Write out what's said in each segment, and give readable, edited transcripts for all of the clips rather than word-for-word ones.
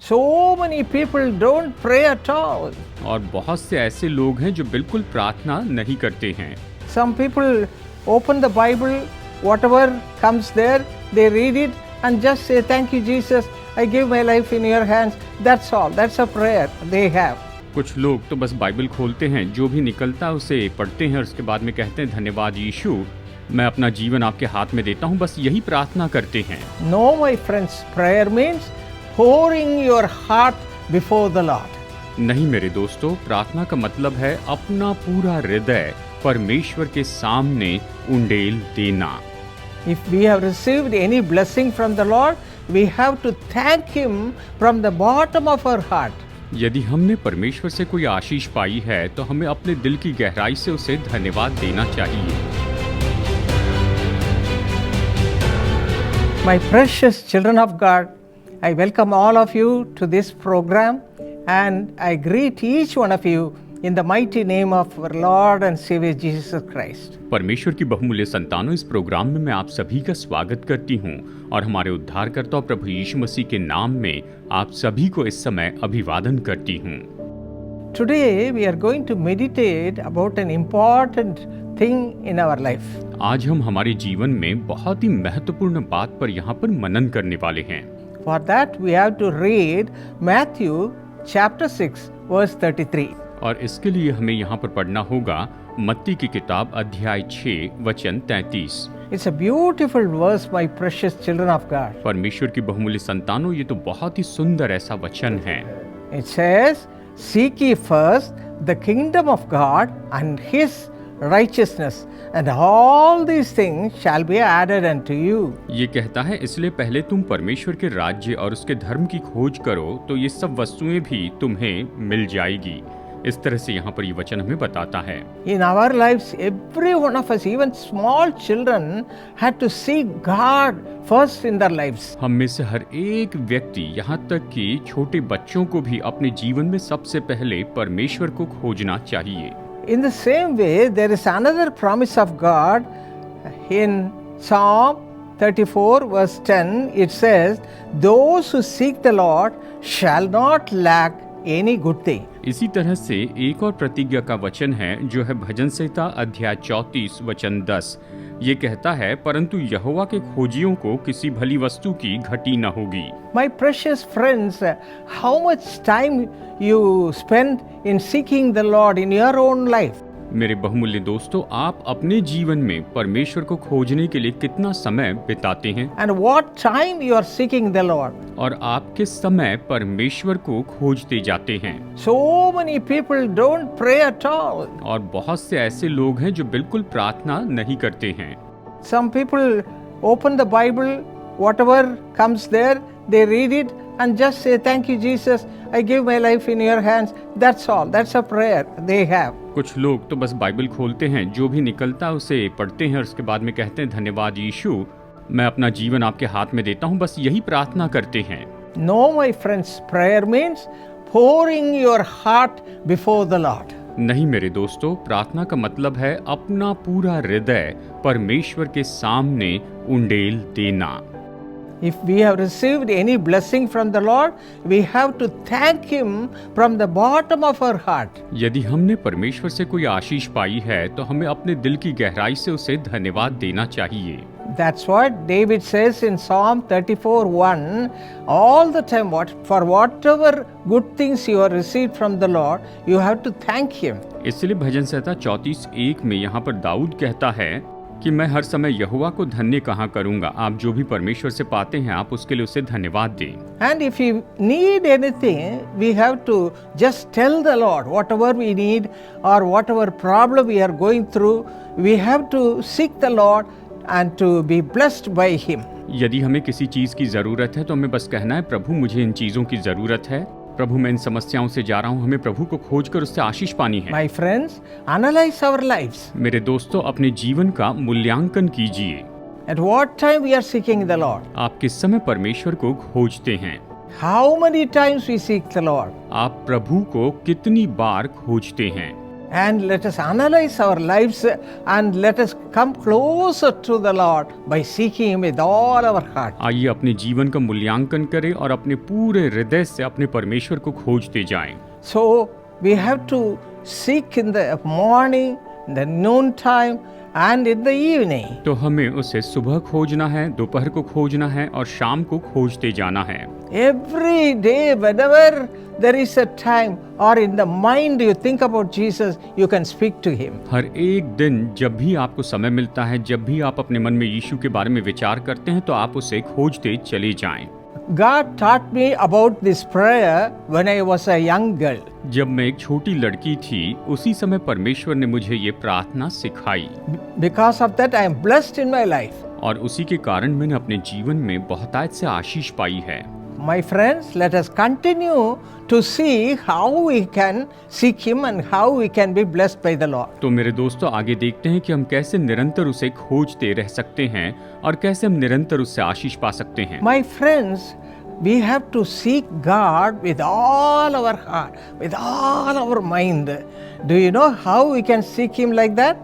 So many people don't pray at all. और बहुत से ऐसे लोग हैं जो बिल्कुल प्रार्थना नहीं करते हैं। Some people open the Bible, whatever comes there, they read it and just say, "Thank you, Jesus. I give my life in your hands." That's all. That's a prayer they have. कुछ लोग तो बस Bible खोलते हैं, जो भी निकलता है उसे पढ़ते हैं और उसके बाद में कहते हैं, धन्यवाद यीशु, मैं अपना जीवन आपके हाथ में देता हूँ, बस यही प्रार्थना करते हैं। No, my friends, prayer means pouring your heart before the Lord. नहीं मेरे दोस्तों, प्रार्थना का मतलब है अपना पूरा हृदय परमेश्वर के सामने उंडेल देना। If we have received any blessing from the Lord, we have to thank Him from the bottom of our heart. यदि हमने परमेश्वर से कोई आशीष पाई है तो हमें अपने दिल की गहराई से उसे धन्यवाद देना चाहिए। My precious children of God, I welcome all of you to this program and I greet each one of you in the mighty name of our Lord and Savior Jesus Christ. परमेश्वर की बहुमूल्य संतानों, इस programme में मैं आप सभी का स्वागत करती हूँ और हमारे उद्धारकर्ता प्रभु यीशु मसीह के नाम में आप सभी को इस समय अभिवादन करती हूँ। Today we are going to meditate about an important thing in our life. आज हम हमारे जीवन में बहुत ही महत्वपूर्ण बात पर यहाँ पर मनन करने वाले हैं। For that we have to read Matthew chapter 6 verse 33. और इसके लिए हमें यहाँ पर पढ़ना होगा मत्ती की किताब अध्याय 6 वचन 33। It's a beautiful verse, my precious children of God. परमेश्वर की बहुमूल्य संतानों, ये तो बहुत ही सुंदर ऐसा वचन है। It says, "Seek ye first the kingdom of God and His righteousness, and all these things shall be added unto you." ये कहता है, इसलिए पहले तुम परमेश्वर के राज्य और उसके धर्म की खोज करो तो ये सब वस्तुएं भी तुम्हें मिल जाएगी। इस तरह से यहाँ पर ये वचन हमें बताता है। In our lives, every one of us, even small children, had to seek God first in their lives. हम में से हर एक व्यक्ति, यहाँ तक कि छोटे बच्चों को भी अपने जीवन में सबसे पहले परमेश्वर को खोजना चाहिए। In the same way, there is another promise of God in Psalm 34 verse 10. It says, "Those who seek the Lord shall not lack any good thing." इसी तरह से एक और प्रतिज्ञा का वचन है जो है भजन संहिता अध्याय 34 वचन 10। ये कहता है, परंतु यहोवा के खोजियों को किसी भली वस्तु की घटी न होगी। My precious friends, how much time you spend in seeking the Lord in your own life? मेरे बहुमूल्य दोस्तों, आप अपने जीवन में परमेश्वर को खोजने के लिए कितना समय बिताते हैं? And what time you are seeking the Lord? और आप किस समय परमेश्वर को खोजते जाते हैं? So many people don't pray at all. और बहुत से ऐसे लोग हैं जो बिल्कुल प्रार्थना नहीं करते हैं। Some people open the Bible, whatever comes there, they read it and just say, "Thank you, Jesus. I give my life in your hands." That's all. That's a prayer they have. कुछ लोग तो बस Bible खोलते हैं, जो भी निकलता है उसे पढ़ते हैं और उसके बाद में कहते हैं, धन्यवाद यीशु, मैं अपना जीवन आपके हाथ में देता हूँ, बस यही प्रार्थना करते हैं। No, my friends, prayer means pouring your heart before the Lord. नहीं मेरे दोस्तों, प्रार्थना का मतलब है अपना पूरा हृदय परमेश्वर के सामने उंडेल देना। If we have received any blessing from the Lord, we have to thank Him from the bottom of our heart. यदि हमने परमेश्वर से कोई आशीष पाई है तो हमें अपने दिल की गहराई से उसे धन्यवाद देना चाहिए। That's what David says in Psalm 34:1. All the time, for whatever good things you have received from the Lord, you have to thank Him. इसलिए भजन संहिता 34:1 में यहाँ पर दाऊद कहता है कि मैं हर समय यहोवा को धन्य कहाँ करूँगा। आप जो भी परमेश्वर से पाते हैं, आप उसके लिए उसे धन्यवाद दें। And if you need anything, we have to just tell the Lord whatever we need or whatever problem we are going through. We have to seek the Lord and to be blessed by Him. यदि हमें किसी चीज की जरूरत है तो हमें बस कहना है, प्रभु मुझे इन चीजों की जरूरत है, प्रभु मैं इन समस्याओं से जा रहा हूँ, हमें प्रभु को खोजकर उससे आशीष पानी है। My friends, analyze our lives. मेरे दोस्तों, अपने जीवन का मूल्यांकन कीजिए। At what time we are seeking the Lord? आप किस समय परमेश्वर को खोजते हैं? How many times we seek the Lord? आप प्रभु को कितनी बार खोजते हैं? And let us analyze our lives and let us come closer to the Lord by seeking Him with all our heart. आइए अपने जीवन का मूल्यांकन करें और अपने पूरे हृदय से अपने परमेश्वर को खोजते जाएं। So we have to seek in the morning, the noon time and in the evening. तो हमें उसे सुबह खोजना है, दोपहर को खोजना है और शाम को खोजते जाना है। Every day, whenever there is a time or in the mind you think about Jesus, you can speak to Him. हर एक दिन जब भी आपको समय मिलता है, जब भी आप अपने मन में यीशु के बारे में विचार करते हैं, तो आप उसे खोजते चले जाएं। God taught me about this prayer when I was a young girl. जब मैं एक छोटी लड़की थी, उसी समय परमेश्वर ने मुझे ये प्रार्थना सिखाई। Because of that, I am blessed in my life. और उसी के कारण मैंने अपने जीवन में बहुतायत से आशीष पाई है। My friends, let us continue to see how we can seek Him and how we can be blessed by the Lord. तो मेरे दोस्तों, आगे देखते हैं कि हम कैसे निरंतर उसे खोजते रह सकते हैं और कैसे हम निरंतर उससे आशीष पा सकते हैं। My friends, we have to seek God with all our heart, with all our mind. Do you know how we can seek Him like that?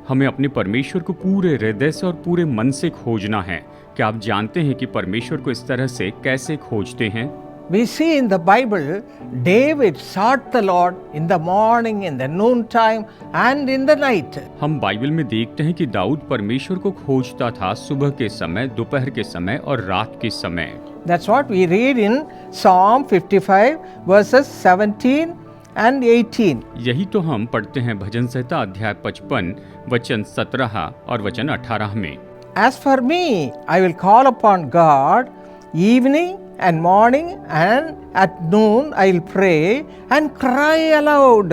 हमें अपने परमेश्वर को पूरे हृदय से और पूरे मन से खोजना है। क्या आप जानते हैं कि परमेश्वर को इस तरह से कैसे खोजते हैं? We see in the Bible, David sought the Lord in the morning, in the noon time and in the night. हम बाइबल में देखते हैं कि दाऊद परमेश्वर को खोजता था सुबह के समय, दोपहर के समय और रात के समय। That's what we read in Psalm 55 verses 17 and 18. यही तो हम पढ़ते हैं भजन संहिता अध्याय 55 वचन 17 और वचन 18 में। As for me, I will call upon God evening and morning, and at noon I will pray and cry aloud,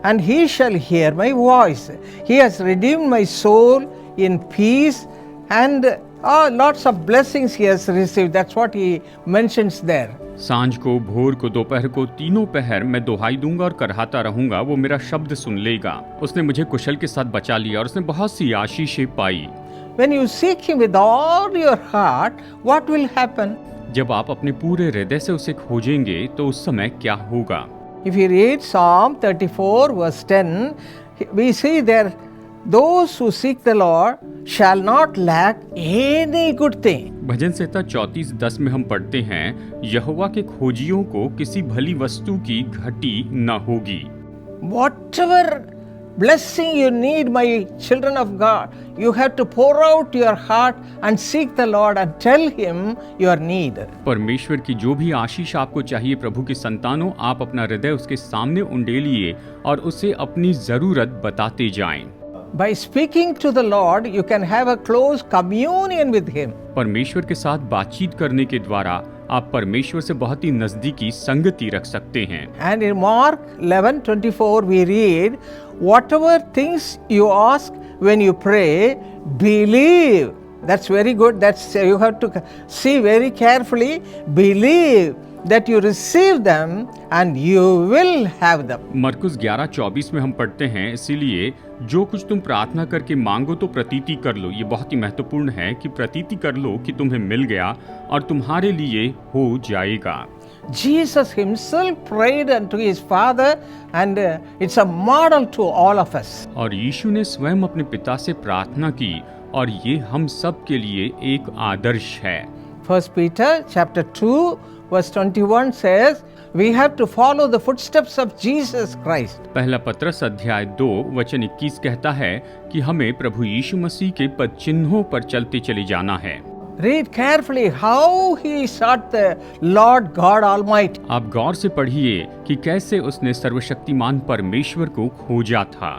and He shall hear my voice. He has redeemed my soul in peace, and lots of blessings He has received. That's what He mentions there. सांझ को, भोर को, दोपहर को, तीनों पहर मैं दुहाई दूंगा और करहाता रहूंगा, वो मेरा शब्द सुन लेगा। उसने मुझे कुशल के साथ बचा लिया और उसने बहुत सी आशीषें पाई। When you seek Him with all your heart, what will happen? जब आप अपने पूरे हृदय से उसे खोजेंगे तो उस समय क्या होगा? If you read Psalm 34 verse 10, we see there, those who seek the Lord shall not lack any good thing. भजन संहिता 34:10 में हम पढ़ते हैं, यहोवा के खोजियों को किसी भली वस्तु की घटी न होगी। Whatever blessing you need, my children of God, you have to pour out your heart and seek the Lord and tell Him your need. परमेश्वर की जो भी आशीष आपको चाहिए प्रभु के संतानों, आप अपना हृदय उसके सामने उंडेलिए और उसे अपनी जरूरत बताते जाएं। By speaking to the Lord, you can have a close communion with Him. परमेश्वर के साथ बातचीत करने के द्वारा आप परमेश्वर से बहुत ही नजदीकी संगति रख सकते हैं। And in Mark 11:24 we read, whatever things you ask when you pray, believe. That's very good. That's you have to see very carefully. Believe that you receive them and you will have them. मरकुस 11:24 में हम पढ़ते हैं, इसीलिए जो कुछ तुम प्रार्थना करके मांगो तो प्रतीति कर लो। ये बहुत ही महत्वपूर्ण है कि प्रतीति कर लो कि तुम्हें मिल गया और तुम्हारे लिए हो जाएगा। Jesus Himself prayed unto His Father, and it's a model to all of us. और यीशु ने स्वयं अपने पिता से प्रार्थना की और ये हम सब के लिए एक आदर्श है। 1 Peter chapter 2 verse 21 says, we have to follow the footsteps of Jesus Christ. पहला पत्रस अध्याय 2 वचन 21 कहता है कि हमें प्रभु यीशु मसीह के पद चिन्हों पर चलते चले जाना है। Read carefully how He sought the Lord God Almighty. आप गौर से पढ़िए कि कैसे उसने सर्वशक्तिमान परमेश्वर को खोजा था।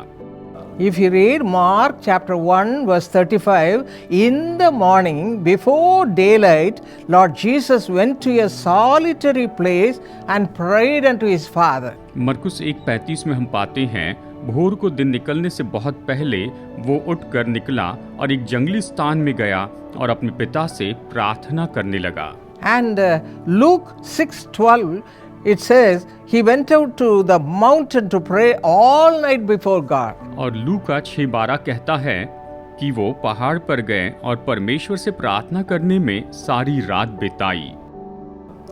If you read Mark chapter 1 verse 35, in the morning before daylight, Lord Jesus went to a solitary place and prayed unto His Father. मरकुस 1:35 में हम पाते हैं, भोर को दिन निकलने से बहुत पहले वो उठकर निकला और एक जंगली स्थान में गया और अपने पिता से प्रार्थना करने लगा। And Luke 6:12 it says he went out to the mountain to pray all night before God. और लूका 6:12 कहता है कि वो पहाड़ पर गए और परमेश्वर से प्रार्थना करने में सारी रात बिताई।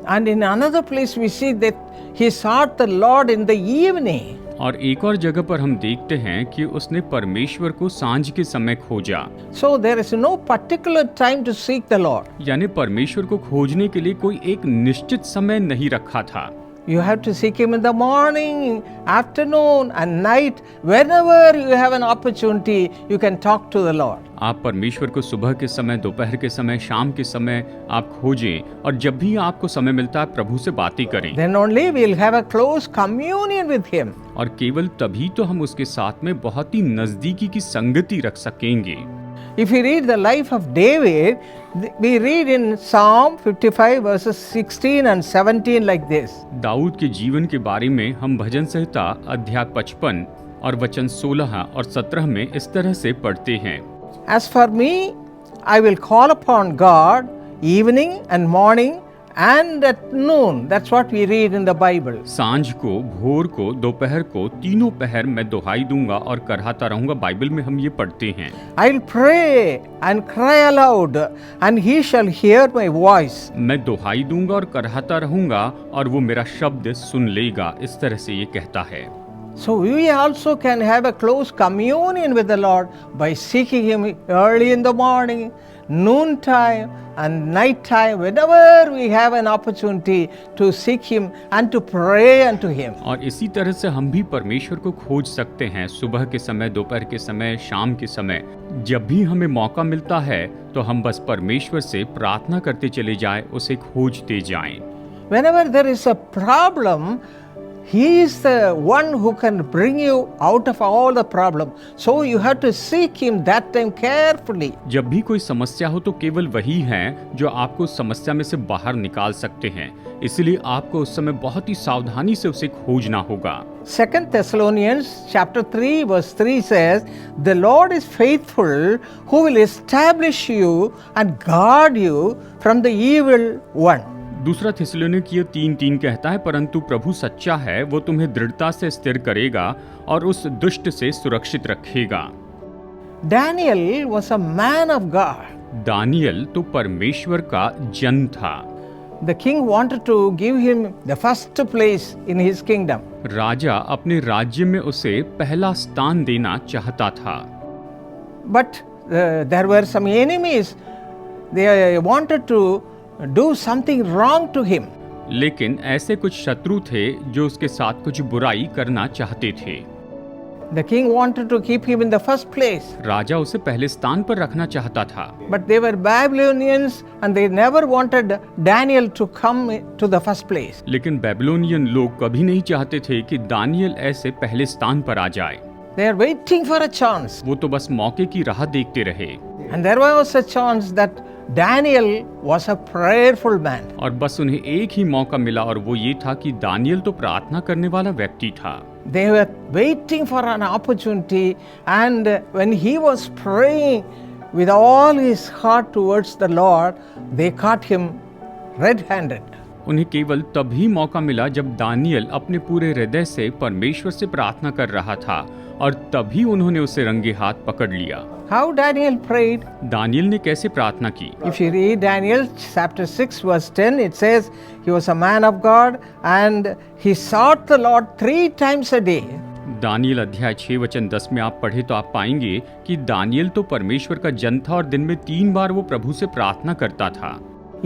And in another place we see that he sought the Lord in the evening. और एक और जगह पर हम देखते हैं कि उसने परमेश्वर को सांझ के समय खोजा। So there is no particular time to seek the Lord. यानी परमेश्वर को खोजने के लिए कोई एक निश्चित समय नहीं रखा था। You have to seek Him in the morning, afternoon, and night. Whenever you have an opportunity, you can talk to the Lord. आप परमेश्वर को सुबह के समय, दोपहर के समय, शाम के समय आप खोजें और जब भी आपको समय मिलता है प्रभु से बातें करें। Then only we'll have a close communion with Him. और केवल तभी तो हम उसके साथ में बहुत ही नजदीकी की संगति रख सकेंगे। If you read the life of David, we read in Psalm 55 verses 16 and 17 like this. Dawood के जीवन के बारे में हम भजन संहिता अध्याय 55 और वचन 16 और 17 में इस तरह से पढ़ते हैं। As for me, I will call upon God evening and morning and at noon. That's what we read in the Bible. सांझ को, भोर को, दोपहर को, तीनों पहर मैं दुहाई दूंगा और कराहता रहूंगा। बाइबल में हम ये पढ़ते हैं। I'll pray and cry aloud, and He shall hear my voice. मैं दुहाई दूंगा और कराहता रहूंगा और वो मेरा शब्द सुन लेगा। इस तरह से ये कहता है। So we also can have a close communion with the Lord by seeking Him early in the morning, noontime, and night time, whenever we have an opportunity to seek Him and to pray unto Him. और इसी तरह से हम भी परमेश्वर को खोज सकते हैं, सुबह के समय, दोपहर के समय, शाम के समय। जब भी हमें मौका मिलता है तो हम बस परमेश्वर से प्रार्थना करते चले जाएं, उसे खोजते जाएं। Whenever there is a problem, He is the one who can bring you out of all the problem. So you have to seek Him that time carefully. जब भी कोई समस्या हो तो केवल वही है जो आपको समस्या में से बाहर निकाल सकते हैं, इसलिए आपको उस समय बहुत ही सावधानी से उसे खोजना होगा। 2 Thessalonians chapter 3 verse 3 says, "The Lord is faithful, who will establish you and guard you from the evil one." दूसरा थिस्सलुनीकियों 3:3 कहता है, परंतु प्रभु सच्चा है, वो तुम्हें दृढ़ता से स्थिर करेगा और उस दुष्ट से सुरक्षित रखेगा। Daniel was a man of God. Daniel तो परमेश्वर का जन था। The king wanted to give him the first place in his kingdom. राजा अपने राज्य में उसे पहला स्थान देना चाहता था। But there were some enemies. They wanted to do something wrong to him. लेकिन ऐसे कुछ शत्रु थे जो उसके साथ कुछ बुराई करना चाहते थे। The king wanted to keep him in the first place. राजा उसे पहले स्थान पर रखना चाहता था। But they were Babylonians and they never wanted Daniel to come to the first place. लेकिन बेबीलोनियन लोग कभी नहीं चाहते थे कि दानियल ऐसे पहले स्थान पर आ जाए। They are waiting for a chance. वो तो बस मौके की राह देखते रहे। And there was a chance that Daniel was a prayerful man. और बस उन्हें एक ही मौका मिला और वो ये था कि दानियल तो प्रार्थना करने वाला व्यक्ति था। They were waiting for an opportunity, and when he was praying with all his heart towards the Lord, they caught him red-handed. उन्हें केवल तभी मौका मिला जब दानियल अपने पूरे हृदय से परमेश्वर से प्रार्थना कर रहा था और तभी उन्होंने उसे रंगे हाथ पकड़ लिया। How Daniel prayed? दानियल ने कैसे प्रार्थना की? If you read Daniel chapter 6 verse 10, it says he was a man of God and he sought the Lord 3 times a day. Daniel अध्याय 6 वचन 10 में आप पढ़े तो आप पाएंगे कि दानियल तो परमेश्वर का जन था और दिन में 3 बार वो प्रभु से प्रार्थना करता था।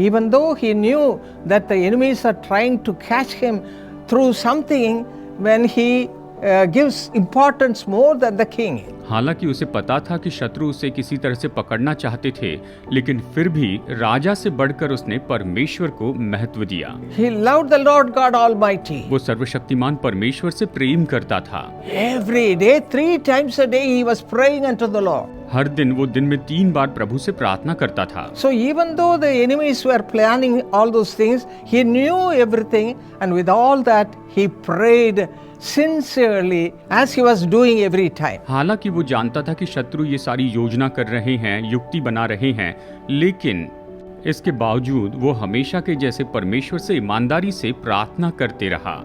Even though he knew that the enemies are trying to catch him through something, when he gives importance more than the king. हालांकि उसे पता था कि शत्रु उसे किसी तरह से पकड़ना चाहते थे, लेकिन फिर भी राजा से बढ़कर उसने परमेश्वर को महत्व दिया। He loved the Lord God Almighty. वो सर्वशक्तिमान परमेश्वर से प्रेम करता था। Every day, 3 times a day, he was praying unto the Lord. हर दिन वो दिन में 3 बार प्रभु से प्रार्थना करता था। So even though the enemies were planning all those things, he knew everything, and with all that, he prayed sincerely as he was doing every time. हालांकि वो जानता था कि शत्रु ये सारी योजना कर रहे हैं, युक्ति बना रहे हैं, लेकिन इसके बावजूद वो हमेशा के जैसे परमेश्वर से ईमानदारी से प्रार्थना करते रहा।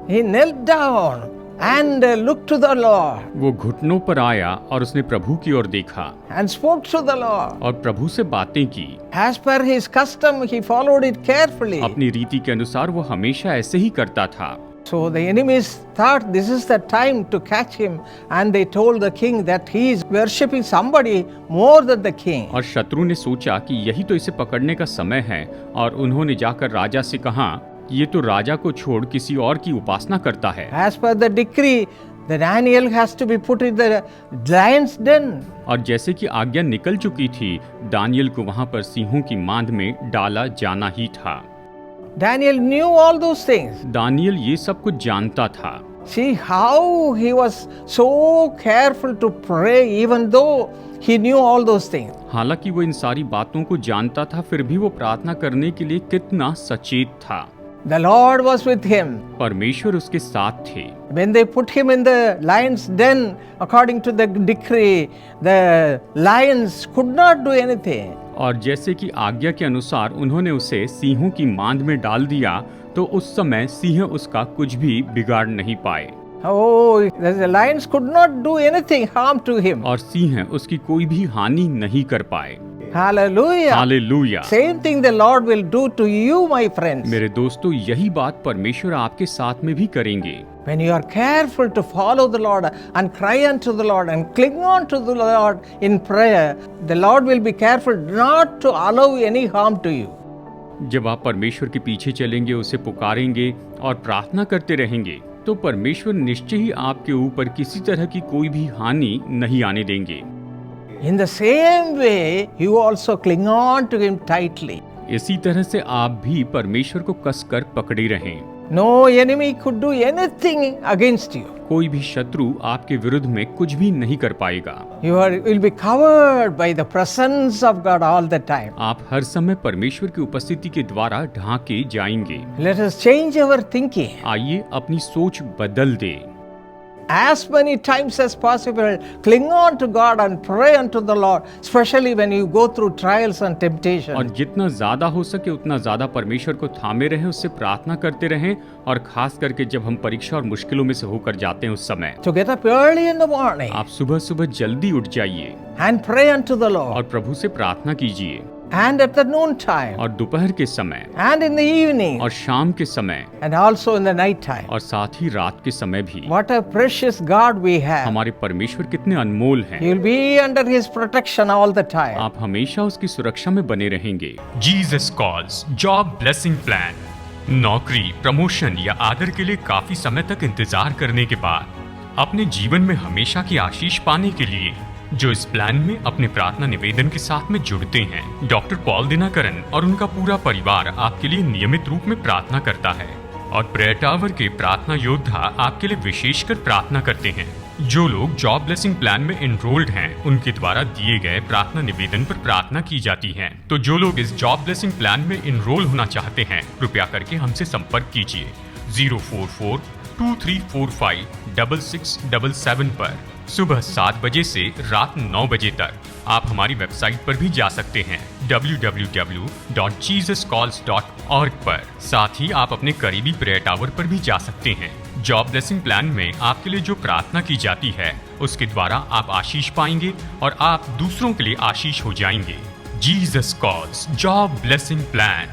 He knelt down and looked to the Lord. वो घुटनों पर आया और उसने प्रभु की ओर देखा And spoke to the Lord. और प्रभु से बातें की। As per his custom, he followed it carefully. अपनी रीति के अनुसार वो हमेशा ऐसे ही करता था। So the enemies thought this is the time to catch him, and they told the king that he is worshipping somebody more than the king. और शत्रु ने सोचा कि यही तो इसे पकड़ने का समय है, और उन्होंने जाकर राजा से कहा, ये तो राजा को छोड़ किसी और की उपासना करता है। As per the decree, the Daniel has to be put in the lion's den. और जैसे कि आज्ञा निकल चुकी थी, दानियल को वहां पर सिंहों की मांद में डाला जाना ही था। Daniel knew all those things. Daniel ये सब कुछ जानता था। See how he was so careful to pray even though he knew all those things. हालांकि वो इन सारी बातों को जानता था, फिर भी वो प्रार्थना करने के लिए कितना सचेत था। The Lord was with him. परमेश्वर उसके साथ थे। When they put him in the lion's den, according to the decree, the lions could not do anything. और जैसे कि आज्ञा के अनुसार उन्होंने उसे सिंहों की मांद में डाल दिया, तो उस समय सिंह उसका कुछ भी बिगाड़ नहीं पाए। Oh, the lions could not do anything harm to him. और सिंह उसकी कोई भी हानि नहीं कर पाए। Hallelujah. Hallelujah. Same thing the Lord will do to you, my friends. मेरे दोस्तों, यही बात परमेश्वर आपके साथ में भी करेंगे। When you are careful to follow the Lord and cry unto the Lord and cling on to the Lord in prayer, the Lord will be careful not to allow any harm to you. जब आप परमेश्वर के पीछे चलेंगे, उसे पुकारेंगे और प्रार्थना करते रहेंगे, तो परमेश्वर निश्चय ही आपके ऊपर किसी तरह की कोई भी हानि नहीं आने देंगे। In the same way, you also cling on to Him tightly. इसी तरह से आप भी परमेश्वर को कसकर पकड़े रहें। No enemy could do anything against you. कोई भी शत्रु आपके विरुद्ध में कुछ भी नहीं कर पाएगा। You will be covered by the presence of God all the time. आप हर समय परमेश्वर की उपस्थिति के द्वारा ढांके जाएंगे। Let us change our thinking. आइए अपनी सोच बदल दे। As many times as possible, cling on to God and pray unto the Lord, especially when you go through trials and temptation. और जितना ज्यादा हो सके उतना ज्यादा परमेश्वर को थामे रहें, उससे प्रार्थना करते रहें, और खास करके जब हम परीक्षा और मुश्किलों में से होकर जाते हैं उस समय। To get up early in the morning आप सुबह सुबह जल्दी उठ जाइए and pray unto the Lord. और प्रभु से प्रार्थना कीजिए। And at the noon time. और दोपहर के समय। And in the evening. और शाम के समय। And also in the night time. और साथ ही रात के समय भी। What a precious God we have. हमारे परमेश्वर कितने अनमोल हैं। You'll be under His protection all the time. आप हमेशा उसकी सुरक्षा में बने रहेंगे। Jesus calls job blessing plan. नौकरी, प्रमोशन या आदर के लिए काफी समय तक इंतजार करने के बाद अपने जीवन में हमेशा की आशीष पाने के लिए जो इस प्लान में अपने प्रार्थना निवेदन के साथ में जुड़ते हैं, डॉक्टर पॉल दिनाकरन और उनका पूरा परिवार आपके लिए नियमित रूप में प्रार्थना करता है। और प्रेयर टावर के प्रार्थना योद्धा आपके लिए विशेषकर प्रार्थना करते हैं। जो लोग जॉब ब्लेसिंग प्लान में एनरोल्ड हैं, उनके द्वारा दिए गए प्रार्थना निवेदन पर प्रार्थना की जाती है। तो जो लोग इस जॉब ब्लेसिंग प्लान में एनरोल होना चाहते हैं, कृपया करके हमसे संपर्क कीजिए 044-2345-6677 पर सुबह 7 बजे से रात 9 बजे तक। आप हमारी वेबसाइट पर भी जा सकते हैं www.jesuscalls.org पर। साथ ही आप अपने करीबी प्रेयर टावर पर भी जा सकते हैं। जॉब ब्लेसिंग प्लान में आपके लिए जो प्रार्थना की जाती है, उसके द्वारा आप आशीष पाएंगे और आप दूसरों के लिए आशीष हो जाएंगे। Jesus calls job blessing plan.